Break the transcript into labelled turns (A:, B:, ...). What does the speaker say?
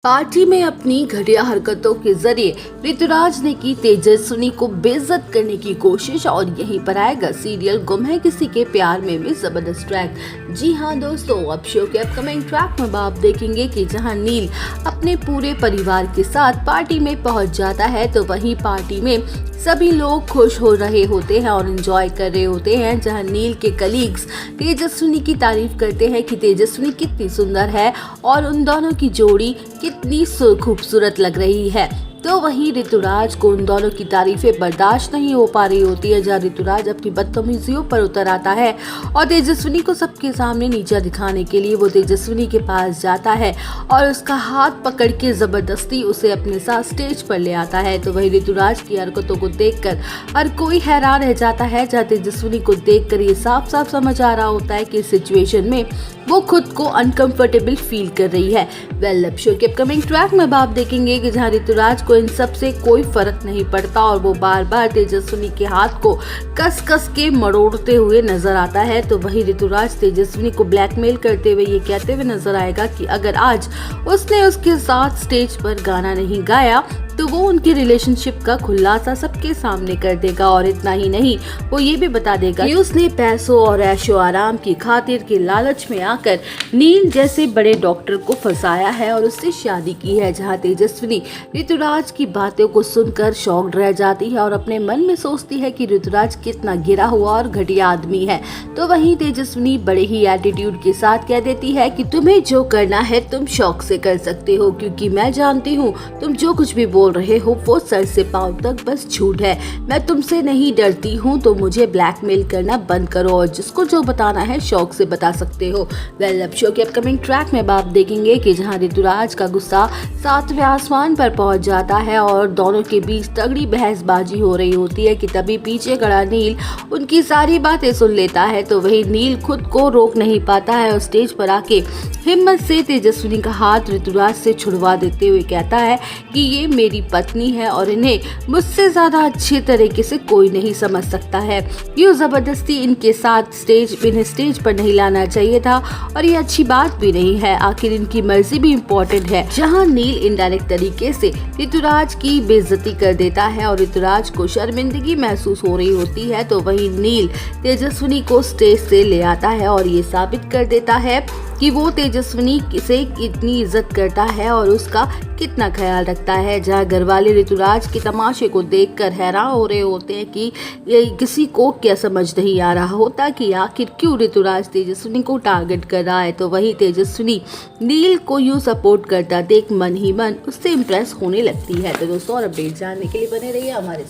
A: Party में अपनी घटिया हरकतों के जरिए ऋतुराज ने की तेजस्विनी को बेइज्जत करने की कोशिश और यहीं पर आएगा सीरियल गुम है किसी के प्यार में जबरदस्त ट्रैक। जी हाँ दोस्तों, अब शो के अपकमिंग ट्रैक में आप देखेंगे कि जहां नील अपने पूरे परिवार के साथ पार्टी में पहुंच जाता है तो वहीं पार्टी में सभी लोग खुश हो रहे होते हैं और एंजॉय कर रहे होते हैं। जहां नील के कलीग्स तेजस्विनी की तारीफ करते हैं कि तेजस्विनी कितनी सुंदर है और उन दोनों की जोड़ी कितनी खूबसूरत लग रही है, तो वहीं ऋतुराज को उन दोनों की तारीफें बर्दाश्त नहीं हो पा रही होती है। जहाँ ऋतुराज अपनी बदतमीजियों पर उतर आता है और तेजस्विनी को सबके सामने नीचा दिखाने के लिए वो तेजस्विनी के पास जाता है और उसका हाथ पकड़ के जबरदस्ती उसे अपने साथ स्टेज पर ले आता है। तो वहीं ऋतुराज की हरकतों को देखकर हर कोई हैरान रह जाता है। जहाँ तेजस्विनी को देखकर ये साफ साफ समझ आ रहा होता है कि इस सिचुएशन में वो खुद को अनकंफर्टेबल फील कर रही है। वेल, शो के अपकमिंग ट्रैक में आप देखेंगे कि जहाँ ऋतुराज को इन सब से कोई फर्क नहीं पड़ता और वो बार बार तेजस्विनी के हाथ को कस कस के मरोड़ते हुए नजर आता है, तो वही ऋतुराज तेजस्विनी को ब्लैकमेल करते हुए ये कहते हुए नजर आएगा कि अगर आज उसने उसके साथ स्टेज पर गाना नहीं गाया तो वो उनके रिलेशनशिप का खुलासा सबके सामने कर देगा। और इतना ही नहीं, वो ये भी बता देगा कि उसने पैसों और ऐशो आराम की खातिर के लालच में आकर नील जैसे बड़े डॉक्टर को फंसाया है और उससे शादी की है। जहाँ तेजस्विनी ऋतुराज की बातों को सुनकर शॉक्ड रह जाती है और अपने मन में सोचती है कि ऋतुराज कितना गिरा हुआ और घटिया आदमी है। तो वहीं तेजस्विनी बड़े ही एटीट्यूड के साथ कह देती है कि तुम्हें जो करना है तुम शौक से कर सकते हो, क्योंकि मैं जानती हूँ तुम जो कुछ भी बोल रहे हो वो सर से पांव तक बस झूठ है। मैं तुमसे नहीं डरती हूँ, तो मुझे ब्लैकमेल करना बंद करो और जिसको जो बताना है शौक से बता सकते हो। वेल, अब शो के अपकमिंग ट्रैक में आप देखेंगे कि जहाँ ऋतुराज का गुस्सा 7वें आसमान पर पहुंच जाता है और दोनों के बीच तगड़ी बहसबाजी हो रही होती है कि तभी पीछे खड़ा नील उनकी सारी बातें सुन लेता है। तो वही नील खुद को रोक नहीं पाता है और स्टेज पर आके हिम्मत से तेजस्विनी का हाथ ऋतुराज से छुड़वा देते हुए कहता है कि ये मेरी पत्नी है और इन्हें मुझसे ज्यादा अच्छे तरीके से कोई नहीं समझ सकता है। यूं जबरदस्ती इनके साथ इन्हें स्टेज पर नहीं लाना चाहिए था और ये अच्छी बात भी नहीं है। आखिर इनकी मर्जी भी इम्पोर्टेंट है। जहां नील इनडायरेक्ट तरीके से ऋतुराज की बेइज्जती कर देता है और ऋतुराज को शर्मिंदगी महसूस हो रही होती है, तो वही नील तेजस्विनी को स्टेज से ले आता है और ये साबित कर देता है कि वो तेजस्विनी से कितनी इज्जत करता है और उसका कितना ख्याल रखता है। जहाँ घरवाले ऋतुराज के तमाशे को देखकर हैरान हो रहे होते हैं कि ये किसी को क्या समझ नहीं आ रहा होता कि आखिर क्यों ऋतुराज तेजस्विनी को टारगेट कर रहा है। तो वही तेजस्विनी नील को यूं सपोर्ट करता देख मन ही मन उससे इम्प्रेस होने लगती है। तो दोस्तों, और अपडेट जानने के लिए बने रहिए हमारे